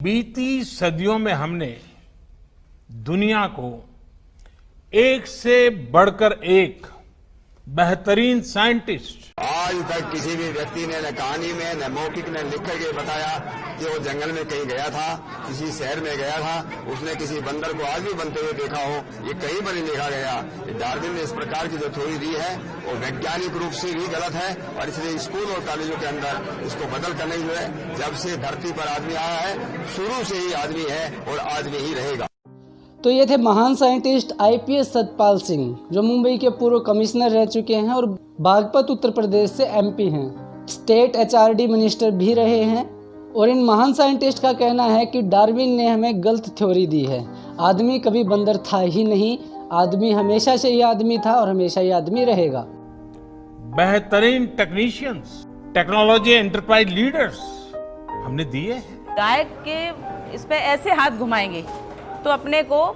बीती सदियों में हमने दुनिया को एक से बढ़कर एक बेहतरीन साइंटिस्ट। आज तक किसी भी व्यक्ति ने न कहानी में न मौखिक ने लिख करके बताया कि वो जंगल में कहीं गया था, किसी शहर में गया था, उसने किसी बंदर को आज भी बनते हुए देखा हो, ये कहीं पर नहीं लिखा गया। डार्विन ने इस प्रकार की जो थ्योरी दी है वो वैज्ञानिक रूप से भी गलत है और इसलिए स्कूल और कॉलेजों के अंदर इसको बदल कर नहीं हुए। जब से धरती पर आदमी आया है, शुरू से ही आदमी है और आदमी ही रहेगा। तो ये थे महान साइंटिस्ट आईपीएस सतपाल सिंह, जो मुंबई के पूर्व कमिश्नर रह चुके हैं और बागपत उत्तर प्रदेश से एमपी हैं। स्टेट एचआरडी मिनिस्टर भी रहे हैं। और इन महान साइंटिस्ट का कहना है कि डार्विन ने हमें गलत थ्योरी दी है। आदमी कभी बंदर था ही नहीं, आदमी हमेशा से ही आदमी था और हमेशा ही आदमी रहेगा। बेहतरीन टेक्नीशियंस, टेक्नोलॉजी एंटरप्राइज लीडर्स हमने दिए हैं। गाय के इस पे ऐसे हाथ घुमाएंगे तो अपने को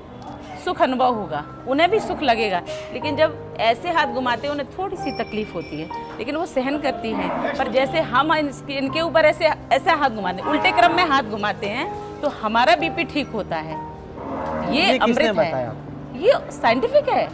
सुख अनुभव होगा, उन्हें भी सुख लगेगा। लेकिन जब ऐसे हाथ घुमाते हैं उन्हें थोड़ी सी तकलीफ होती है, लेकिन वो सहन करती हैं। पर जैसे हम इनके ऊपर ऐसे हाथ घुमाते हैं, उल्टे क्रम में हाथ घुमाते हैं, तो हमारा बीपी ठीक होता है। ये अमृत है, ये साइंटिफिक है।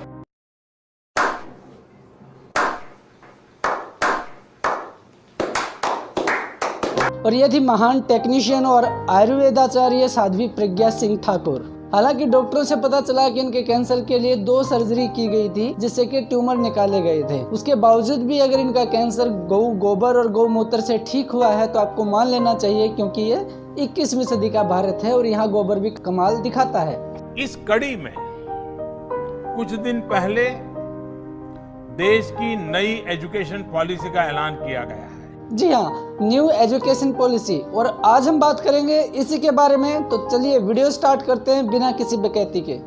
और ये थी महान टेक्नीशियन और आयुर्वेदाचार्य साध्वी प्रज्ञा सिंह ठाकुर। हालांकि डॉक्टरों से पता चला कि इनके कैंसर के लिए 2 सर्जरी की गई थी, जिससे कि ट्यूमर निकाले गए थे। उसके बावजूद भी अगर इनका कैंसर गौ गोबर और गौमूत्र से ठीक हुआ है तो आपको मान लेना चाहिए, क्योंकि ये 21वीं सदी का भारत है और यहाँ गोबर भी कमाल दिखाता है। इस कड़ी में कुछ दिन पहले देश की नई एजुकेशन पॉलिसी का ऐलान किया गया है। जी हाँ, न्यू एजुकेशन पॉलिसी। और आज हम बात करेंगे इसी के बारे में। तो चलिए वीडियो स्टार्ट करते हैं बिना किसी बेकैती के।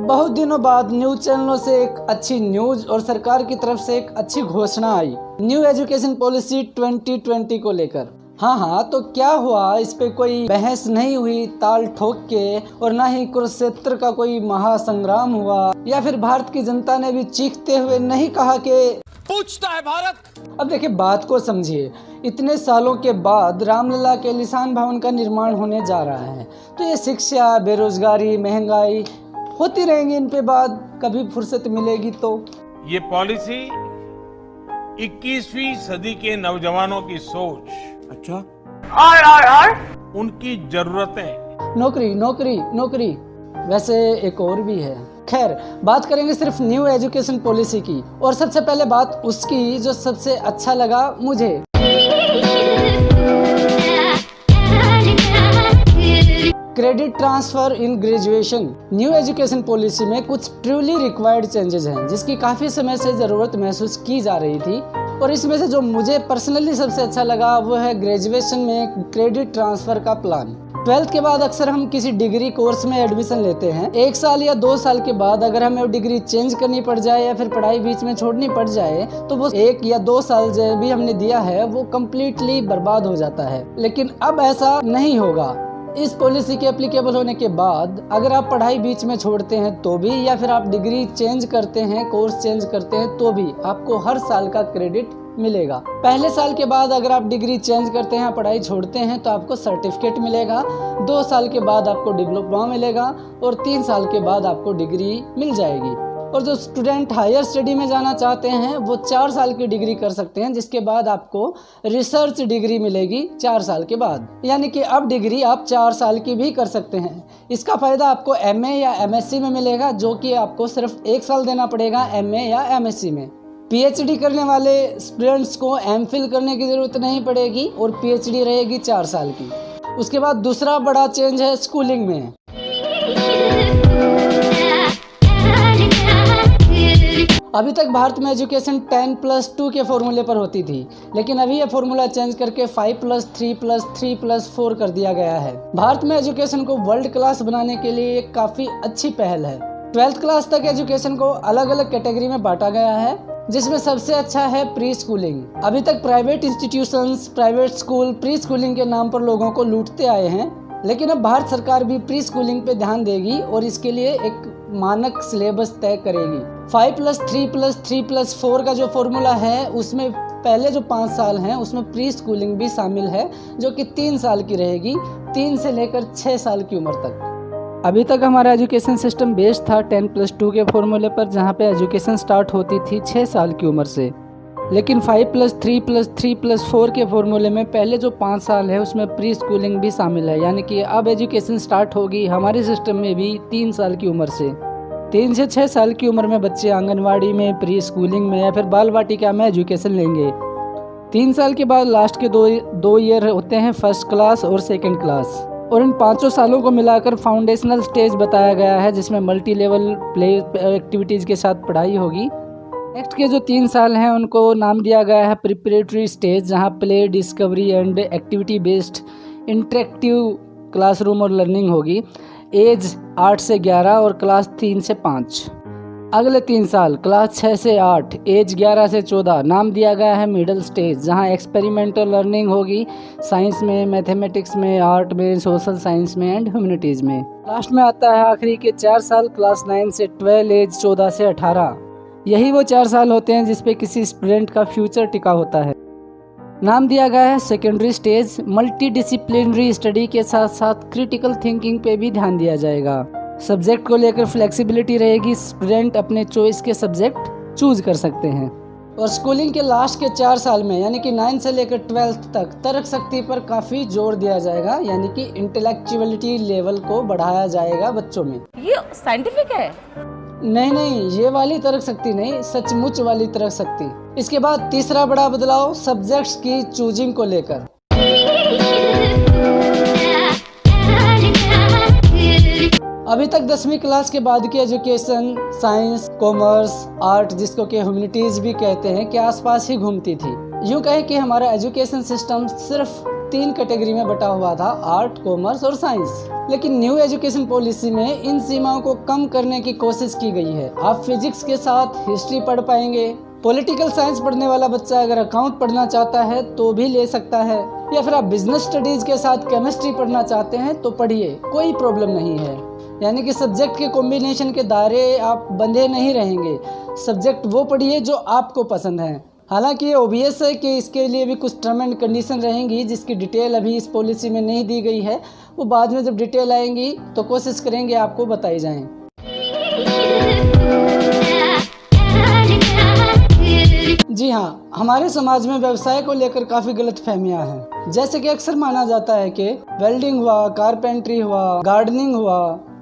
बहुत दिनों बाद न्यूज चैनलों से एक अच्छी न्यूज और सरकार की तरफ से एक अच्छी घोषणा आई न्यू एजुकेशन पॉलिसी 2020 को लेकर। हाँ, तो क्या हुआ, इस पे कोई बहस नहीं हुई ताल ठोक के, और ना ही कुरुक्षेत्र का कोई महासंग्राम हुआ, या फिर भारत की जनता ने भी चीखते हुए नहीं कहा कि पूछता है भारत। अब देखिए, बात को समझिए। इतने सालों के बाद रामलला के लिसान भवन का निर्माण होने जा रहा है, तो ये शिक्षा, बेरोजगारी, महंगाई होती रहेंगी। इन पे बाद कभी फुर्सत मिलेगी तो ये पॉलिसी 21वीं सदी के नौजवानों की सोच, अच्छा, और उनकी जरूरतें, नौकरी नौकरी नौकरी, वैसे एक और भी है। खैर, बात करेंगे सिर्फ न्यू एजुकेशन पॉलिसी की, और सबसे पहले बात उसकी जो सबसे अच्छा लगा मुझे। Credit transfer in graduation. New education policy में कुछ ट्रूली रिक्वायर्ड चेंजेस हैं, जिसकी काफी समय से जरूरत महसूस की जा रही थी। और इसमें से जो मुझे पर्सनली सबसे अच्छा लगा वो है ग्रेजुएशन में क्रेडिट ट्रांसफर का प्लान। 12th के बाद अक्सर हम किसी डिग्री कोर्स में एडमिशन लेते हैं। 1 साल या 2 साल के बाद अगर हमें वो डिग्री चेंज करनी पड़ जाए या फिर पढ़ाई बीच में छोड़नी पड़ जाए, तो वो 1 या 2 साल जो भी हमने दिया है वो कम्प्लीटली बर्बाद हो जाता है। लेकिन अब ऐसा नहीं होगा। इस पॉलिसी के एप्लीकेबल होने के बाद अगर आप पढ़ाई बीच में छोड़ते हैं तो भी, या फिर आप डिग्री चेंज करते हैं, कोर्स चेंज करते हैं तो भी, आपको हर साल का क्रेडिट मिलेगा। पहले साल के बाद अगर आप डिग्री चेंज करते हैं, पढ़ाई छोड़ते हैं, तो आपको सर्टिफिकेट मिलेगा। 2 साल के बाद आपको डिप्लोमा मिलेगा और 3 साल के बाद आपको डिग्री मिल जाएगी। और जो स्टूडेंट हायर स्टडी में जाना चाहते हैं वो 4 साल की डिग्री कर सकते हैं, जिसके बाद आपको रिसर्च डिग्री मिलेगी 4 साल के बाद। यानी कि अब डिग्री आप 4 साल की भी कर सकते हैं। इसका फ़ायदा आपको एमए या एमएससी में मिलेगा, जो कि आपको सिर्फ 1 साल देना पड़ेगा एमए या एमएससी में। पीएचडी करने वाले स्टूडेंट्स को एमफिल करने की ज़रूरत नहीं पड़ेगी और पीएचडी रहेगी 4 साल की। उसके बाद दूसरा बड़ा चेंज है स्कूलिंग में। अभी तक भारत में एजुकेशन 10+2 के फॉर्मूले पर होती थी, लेकिन अभी यह फॉर्मूला चेंज करके 5+3+3+4 कर दिया गया है। भारत में एजुकेशन को वर्ल्ड क्लास बनाने के लिए एक काफ़ी अच्छी पहल है। 12th क्लास तक एजुकेशन को अलग अलग कैटेगरी में बांटा गया है, जिसमें सबसे अच्छा है प्री स्कूलिंग। अभी तक private institutions, private school pre schooling के नाम पर लोगों को लूटते आए हैं, लेकिन अब भारत सरकार भी प्री स्कूलिंग पे ध्यान देगी और इसके लिए एक मानक सिलेबस तय करेगी। 5+3+3+4 का जो फॉर्मूला है उसमें पहले जो 5 साल हैं उसमें प्री स्कूलिंग भी शामिल है, जो कि 3 साल की रहेगी, 3 से लेकर 6 साल की उम्र तक। अभी तक हमारा एजुकेशन सिस्टम बेस्ड था 10+2 के फॉर्मूले पर, जहाँ पे एजुकेशन स्टार्ट होती थी 6 साल की उम्र से। लेकिन 5+3+3+4 के फॉर्मूले में पहले जो 5 साल है उसमें प्री स्कूलिंग भी शामिल है, यानी कि अब एजुकेशन स्टार्ट होगी हमारे सिस्टम में भी 3 साल की उम्र से। 3 से 6 साल की उम्र में बच्चे आंगनवाड़ी में, प्री स्कूलिंग में या फिर बाल वाटिका में एजुकेशन लेंगे। 3 साल के बाद लास्ट के दो ईयर होते हैं फर्स्ट क्लास और सेकंड क्लास, और इन 5 सालों को मिलाकर फाउंडेशनल स्टेज बताया गया है, जिसमें मल्टी लेवल प्ले एक्टिविटीज़ के साथ पढ़ाई होगी। नेक्स्ट के जो 3 साल हैं उनको नाम दिया गया है प्रिपरेटरी स्टेज, जहां play, discovery and activity based interactive classroom और लर्निंग होगी। एज 8 से 11 और क्लास 3 से 5। अगले 3 साल क्लास 6 से 8, एज 11 से 14 नाम दिया गया है मिडिल स्टेज, जहां एक्सपेरिमेंटल लर्निंग होगी साइंस में, मैथमेटिक्स में, आर्ट में, सोशल साइंस में एंड ह्यूमैनिटीज़ में। लास्ट में आता है आखिरी के 4 साल क्लास 9 से 12, एज 14 से 18। यही वो 4 साल होते हैं जिसपे किसी स्टूडेंट का फ्यूचर टिका होता है। नाम दिया गया है secondary stage. Multi disciplinary study के साथ साथ क्रिटिकल थिंकिंग पे भी ध्यान दिया जाएगा। सब्जेक्ट को लेकर फ्लेक्सिबिलिटी रहेगी, स्टूडेंट अपने चॉइस के सब्जेक्ट चूज कर सकते हैं। और स्कूलिंग के लास्ट के 4 साल में यानी कि 9 से लेकर 12th तक तर्क शक्ति पर काफ़ी जोर दिया जाएगा, यानी कि इंटेलेक्चुअलिटी लेवल को बढ़ाया जाएगा बच्चों में। ये साइंटिफिक है? नहीं, ये वाली तर्क शक्ति नहीं, सचमुच वाली तर्क शक्ति। इसके बाद तीसरा बड़ा बदलाव सब्जेक्ट्स की चूजिंग को लेकर। अभी तक 10वीं क्लास के बाद की एजुकेशन साइंस, कॉमर्स, आर्ट, जिसको कि ह्यूमैनिटीज भी कहते हैं, के आसपास ही घूमती थी। यूँ कहें कि हमारा एजुकेशन सिस्टम सिर्फ 3 कैटेगरी में बटा हुआ था, आर्ट, कॉमर्स और साइंस। लेकिन न्यू एजुकेशन पॉलिसी में इन सीमाओं को कम करने की कोशिश की गई है। आप फिजिक्स के साथ हिस्ट्री पढ़ पाएंगे। पॉलिटिकल साइंस पढ़ने वाला बच्चा अगर अकाउंट पढ़ना चाहता है तो भी ले सकता है, या फिर आप बिजनेस स्टडीज के साथ केमिस्ट्री पढ़ना चाहते हैं तो पढ़िए, कोई प्रॉब्लम नहीं है। यानी कि सब्जेक्ट के कॉम्बिनेशन के दायरे आप बंधे नहीं रहेंगे। सब्जेक्ट वो पढ़िए जो आपको पसंद है। हालांकि ये ओबियस है कि इसके लिए भी कुछ टर्म एंड कंडीशन रहेंगी, जिसकी डिटेल अभी इस पॉलिसी में नहीं दी गई है। वो बाद में जब डिटेल आएंगी तो कोशिश करेंगे आपको बताई जाएं। जी हाँ, हमारे समाज में व्यवसाय को लेकर काफ़ी गलतफहमियां हैं। जैसे कि अक्सर माना जाता है कि वेल्डिंग हुआ, कारपेंट्री हुआ, गार्डनिंग हुआ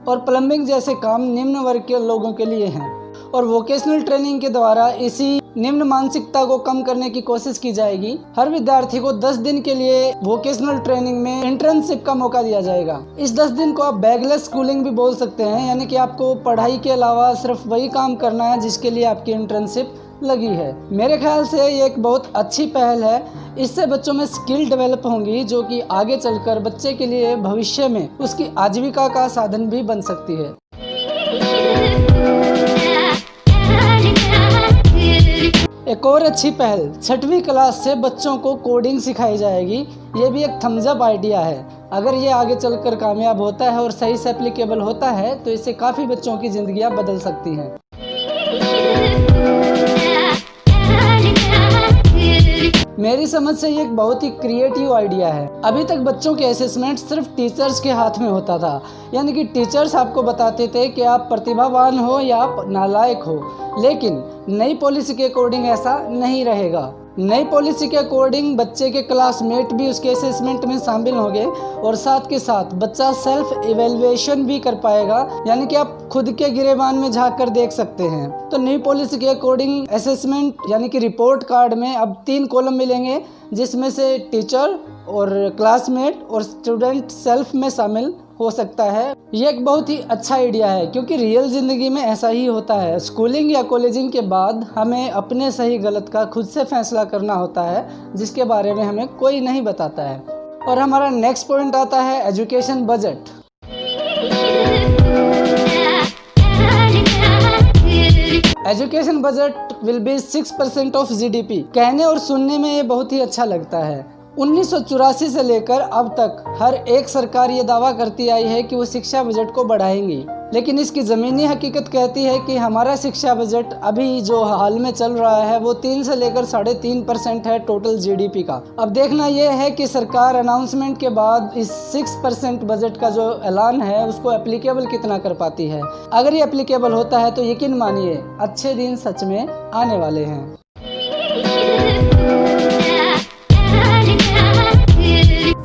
और प्लम्बिंग जैसे काम निम्न वर्ग के लोगों के लिए हैं, और वोकेशनल ट्रेनिंग के द्वारा इसी निम्न मानसिकता को कम करने की कोशिश की जाएगी। हर विद्यार्थी को 10 दिन के लिए वोकेशनल ट्रेनिंग में इंटर्नशिप का मौका दिया जाएगा। इस 10 दिन को आप बैगलेस स्कूलिंग भी बोल सकते हैं, यानी कि आपको पढ़ाई के अलावा सिर्फ वही काम करना है जिसके लिए आपकी इंटर्नशिप लगी है। मेरे ख्याल से ये एक बहुत अच्छी पहल है। इससे बच्चों में स्किल डेवलप होंगी, जो कि आगे चलकर बच्चे के लिए भविष्य में उसकी आजीविका का साधन भी बन सकती है। एक और अच्छी पहल, 6वीं क्लास से बच्चों को कोडिंग सिखाई जाएगी। ये भी एक थम्स अप आइडिया है। अगर ये आगे चलकर कामयाब होता है और सही से एप्लीकेबल होता है तो इससे काफ़ी बच्चों की ज़िंदगियां बदल सकती हैं। मेरी समझ से ये एक बहुत ही क्रिएटिव आइडिया है। अभी तक बच्चों के असेसमेंट सिर्फ टीचर्स के हाथ में होता था, यानी कि टीचर्स आपको बताते थे कि आप प्रतिभावान हो या आप नालायक हो। लेकिन नई पॉलिसी के अकॉर्डिंग ऐसा नहीं रहेगा। नई पॉलिसी के अकॉर्डिंग बच्चे के क्लासमेट भी उसके असेसमेंट में शामिल होंगे और साथ के साथ बच्चा सेल्फ इवेल्युएशन भी कर पाएगा, यानी कि आप खुद के गिरेबान में झांक कर देख सकते हैं। तो नई पॉलिसी के अकॉर्डिंग असेसमेंट यानी कि रिपोर्ट कार्ड में अब 3 कॉलम मिलेंगे, जिसमें से टीचर और क्लासमेट और स्टूडेंट सेल्फ में शामिल हो सकता है। ये एक बहुत ही अच्छा आइडिया है, क्योंकि रियल ज़िंदगी में ऐसा ही होता है। स्कूलिंग या कॉलेजिंग के बाद हमें अपने सही गलत का खुद से फैसला करना होता है, जिसके बारे में हमें कोई नहीं बताता है। और हमारा नेक्स्ट पॉइंट आता है education budget. Education budget will be 6% of GDP। कहने और सुनने में ये बहुत ही अच्छा लगता है, 1984 से लेकर अब तक हर एक सरकार ये दावा करती आई है कि वो शिक्षा बजट को बढ़ाएंगी, लेकिन इसकी ज़मीनी हकीकत कहती है कि हमारा शिक्षा बजट अभी जो हाल में चल रहा है वो 3 से लेकर 3.5% है टोटल जीडीपी का। अब देखना ये है कि सरकार अनाउंसमेंट के बाद इस 6% बजट का जो ऐलान है उसको एप्लीकेबल कितना कर पाती है। अगर ये एप्लीकेबल होता है तो यकीन मानिए अच्छे दिन सच में आने वाले हैं।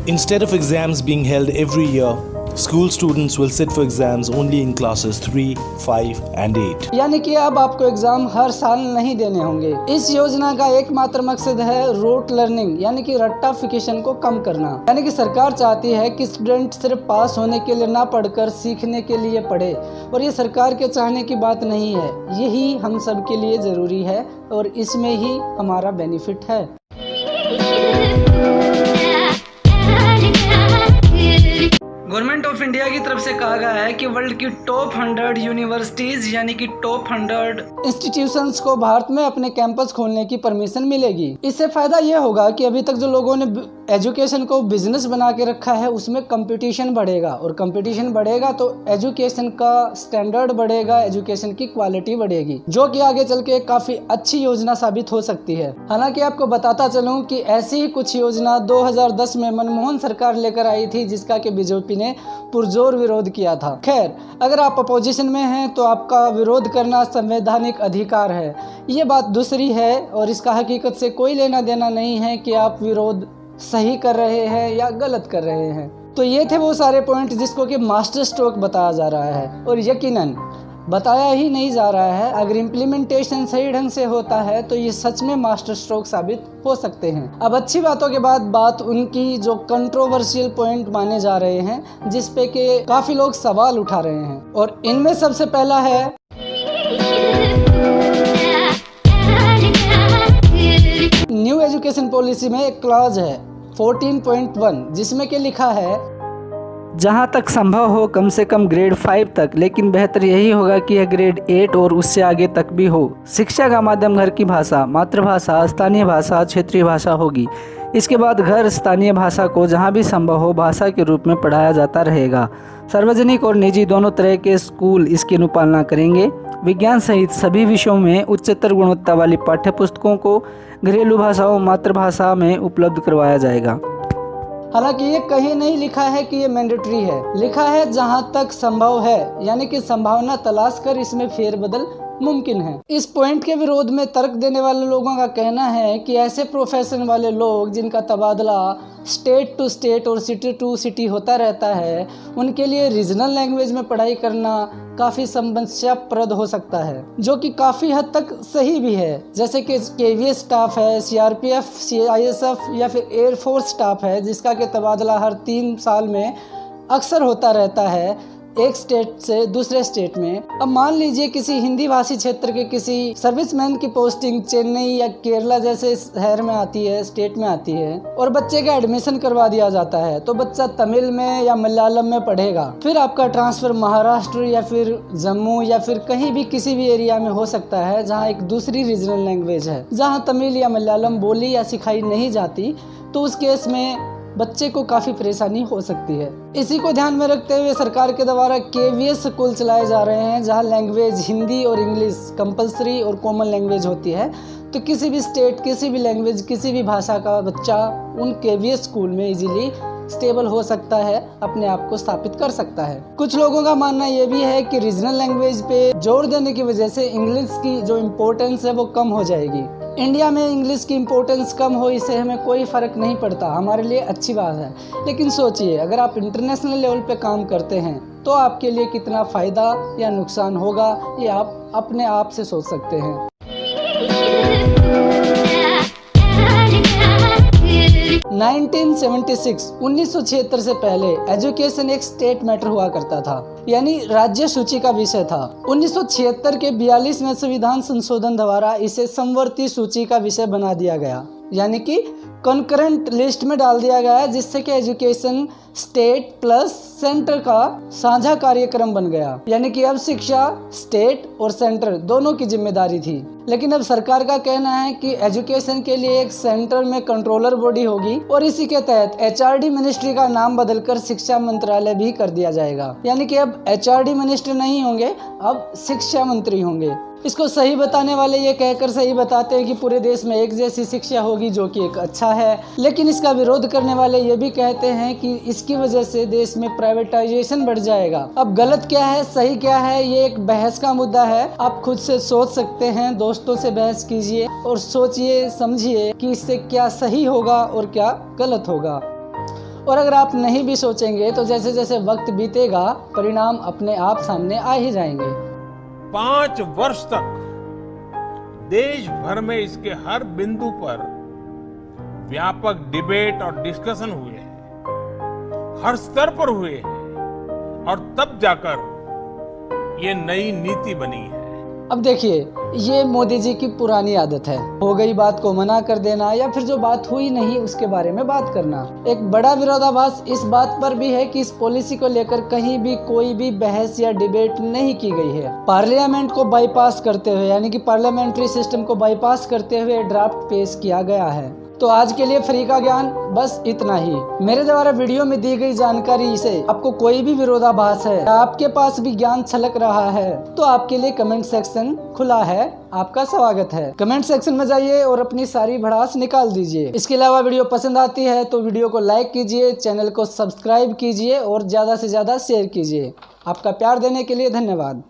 Instead of exams being held every year, school students will sit for exams only in classes 3, 5 and 8. यानी कि अब आपको एग्जाम हर साल नहीं देने होंगे। इस योजना का एकमात्र मकसद है रूट लर्निंग यानी कि रट्टाफिकेशन को कम करना। यानी कि सरकार चाहती है कि स्टूडेंट सिर्फ पास होने के लिए ना पढ़कर सीखने के लिए पढ़े, और ये सरकार के चाहने की बात नहीं है, यही हम सब के लिए ज़रूरी है और इसमें ही हमारा बेनिफिट है। गवर्नमेंट ऑफ इंडिया की तरफ से कहा गया है कि वर्ल्ड की टॉप 100 यूनिवर्सिटीज यानी कि टॉप 100 इंस्टीट्यूशंस को भारत में अपने कैंपस खोलने की परमिशन मिलेगी। इससे फायदा ये होगा कि अभी तक जो लोगों ने एजुकेशन को बिजनेस बना के रखा है उसमें कंपटीशन बढ़ेगा, और कंपटीशन बढ़ेगा तो एजुकेशन का स्टैंडर्ड बढ़ेगा, एजुकेशन की क्वालिटी बढ़ेगी, जो कि आगे चल के काफी अच्छी योजना साबित हो सकती है। हालांकि आपको बताता चलूं कि ऐसी ही कुछ योजना 2010 में मनमोहन सरकार लेकर आई थी, जिसका कि बीजेपी ने पुरजोर विरोध किया था। खैर, अगर आप अपोजिशन में हैं तो आपका विरोध करना संवैधानिक अधिकार है, ये बात दूसरी है, और इसका हकीकत से कोई लेना देना नहीं है कि आप विरोध सही कर रहे हैं या गलत कर रहे हैं। तो ये थे वो सारे पॉइंट जिसको कि मास्टर स्ट्रोक बताया जा रहा है, और यकीनन बताया ही नहीं जा रहा है, अगर इम्प्लीमेंटेशन सही ढंग से होता है तो ये सच में मास्टर स्ट्रोक साबित हो सकते हैं। अब अच्छी बातों के बाद बात उनकी जो कंट्रोवर्शियल पॉइंट माने जा रहे हैं, जिस पे के काफी लोग सवाल उठा रहे हैं, और इनमें सबसे पहला है न्यू एजुकेशन पॉलिसी में एक क्लॉज है 14.1 जिसमें कि लिखा है जहाँ तक संभव हो कम से कम ग्रेड 5 तक, लेकिन बेहतर यही होगा कि यह ग्रेड 8 और उससे आगे तक भी हो। शिक्षा का माध्यम घर की भाषा, मातृभाषा, स्थानीय भाषा, क्षेत्रीय भाषा होगी। इसके बाद घर स्थानीय भाषा को जहाँ भी संभव हो भाषा के रूप में पढ़ाया जाता रहेगा। सार्वजनिक और निजी दोनों तरह के स्कूल इसकी अनुपालना करेंगे। विज्ञान सहित सभी विषयों में उच्चतर गुणवत्ता वाली पाठ्य पुस्तकों को घरेलू भाषाओं मातृभाषा में उपलब्ध करवाया जाएगा। हालांकि ये कहीं नहीं लिखा है कि ये मैंडेटरी है, लिखा है जहां तक संभव है, यानी कि संभावना तलाश कर इसमें फेरबदल मुमकिन है। इस पॉइंट के विरोध में तर्क देने वाले लोगों का कहना है कि ऐसे प्रोफेशन वाले लोग जिनका तबादला स्टेट टू स्टेट और सिटी टू सिटी होता रहता है, उनके लिए रीजनल लैंग्वेज में पढ़ाई करना काफ़ी समस्याप्रद हो सकता है, जो कि काफ़ी हद तक सही भी है। जैसे कि केवीएस स्टाफ है, सीआरपीएफ, सीआईएसएफ या फिर एयरफोर्स स्टाफ है, जिसका के तबादला हर 3 साल में अक्सर होता रहता है एक स्टेट से दूसरे स्टेट में। अब मान लीजिए किसी हिंदी भाषी क्षेत्र के किसी सर्विसमैन की पोस्टिंग चेन्नई या केरला जैसे शहर में आती है, स्टेट में आती है, और बच्चे का एडमिशन करवा दिया जाता है, तो बच्चा तमिल में या मलयालम में पढ़ेगा। फिर आपका ट्रांसफर महाराष्ट्र या फिर जम्मू या फिर कहीं भी किसी भी एरिया में हो सकता है जहाँ एक दूसरी रीजनल लैंग्वेज है, जहाँ तमिल या मलयालम बोली या सिखाई नहीं जाती, तो उस केस में बच्चे को काफ़ी परेशानी हो सकती है। इसी को ध्यान में रखते हुए सरकार के द्वारा केवीएस स्कूल चलाए जा रहे हैं, जहां लैंग्वेज हिंदी और इंग्लिश कंपलसरी और कॉमन लैंग्वेज होती है। तो किसी भी स्टेट, किसी भी लैंग्वेज, किसी भी भाषा का बच्चा उन केवीएस स्कूल में इजीली स्टेबल हो सकता है, अपने आप को स्थापित कर सकता है। कुछ लोगों का मानना यह भी है कि रीजनल लैंग्वेज पे जोर देने की वजह से इंग्लिश की जो इम्पोर्टेंस है वो कम हो जाएगी। इंडिया में इंग्लिश की इम्पोर्टेंस कम हो, इससे हमें कोई फ़र्क नहीं पड़ता, हमारे लिए अच्छी बात है। लेकिन सोचिए, अगर आप इंटरनेशनल लेवल पे काम करते हैं तो आपके लिए कितना फ़ायदा या नुकसान होगा, ये आप अपने आप से सोच सकते हैं। 1976 से पहले एजुकेशन एक स्टेट मैटर हुआ करता था, यानी राज्य सूची का विषय था। 1976 के 42वें संविधान संशोधन द्वारा इसे समवर्ती सूची का विषय बना दिया गया, यानी कि कॉन्करेंट लिस्ट में डाल दिया गया है, जिससे कि एजुकेशन स्टेट प्लस सेंटर का साझा कार्यक्रम बन गया। यानी कि अब शिक्षा स्टेट और सेंटर दोनों की जिम्मेदारी थी। लेकिन अब सरकार का कहना है कि एजुकेशन के लिए एक सेंटर में कंट्रोलर बॉडी होगी और इसी के तहत HRD मिनिस्ट्री का नाम बदलकर शिक्षा मंत्रालय भी कर दिया जाएगा। यानी कि अब HRD मिनिस्टर नहीं होंगे, अब शिक्षा मंत्री होंगे। इसको सही बताने वाले ये कहकर सही बताते हैं कि पूरे देश में एक जैसी शिक्षा होगी, जो कि एक अच्छा है। लेकिन इसका विरोध करने वाले ये भी कहते हैं कि इसकी वजह से देश में प्राइवेटाइजेशन बढ़ जाएगा। अब गलत क्या है, सही क्या है, ये एक बहस का मुद्दा है। आप खुद से सोच सकते हैं, दोस्तों से बहस कीजिए और सोचिए समझिए कि इससे क्या सही होगा और क्या गलत होगा। और अगर आप नहीं भी सोचेंगे तो जैसे जैसे वक्त बीतेगा परिणाम अपने आप सामने आ ही जाएंगे। 5 वर्ष तक देश भर में इसके हर बिंदु पर व्यापक डिबेट और डिस्कशन हुए हैं, हर स्तर पर हुए हैं और तब जाकर ये नई नीति बनी है। अब देखिए, ये मोदी जी की पुरानी आदत है, हो गई बात को मना कर देना या फिर जो बात हुई नहीं उसके बारे में बात करना। एक बड़ा विरोधाभास इस बात पर भी है कि इस पॉलिसी को लेकर कहीं भी कोई भी बहस या डिबेट नहीं की गई है। पार्लियामेंट को बाईपास करते हुए, यानी कि पार्लियामेंट्री सिस्टम को बाईपास करते हुए ड्राफ्ट पेश किया गया है। तो आज के लिए फ्री का ज्ञान बस इतना ही। मेरे द्वारा वीडियो में दी गई जानकारी से आपको कोई भी विरोधाभास है, आपके पास भी ज्ञान छलक रहा है, तो आपके लिए कमेंट सेक्शन खुला है, आपका स्वागत है। कमेंट सेक्शन में जाइए और अपनी सारी भड़ास निकाल दीजिए। इसके अलावा वीडियो पसंद आती है तो वीडियो को लाइक कीजिए, चैनल को सब्सक्राइब कीजिए और ज्यादा से ज्यादा शेयर कीजिए। आपका प्यार देने के लिए धन्यवाद।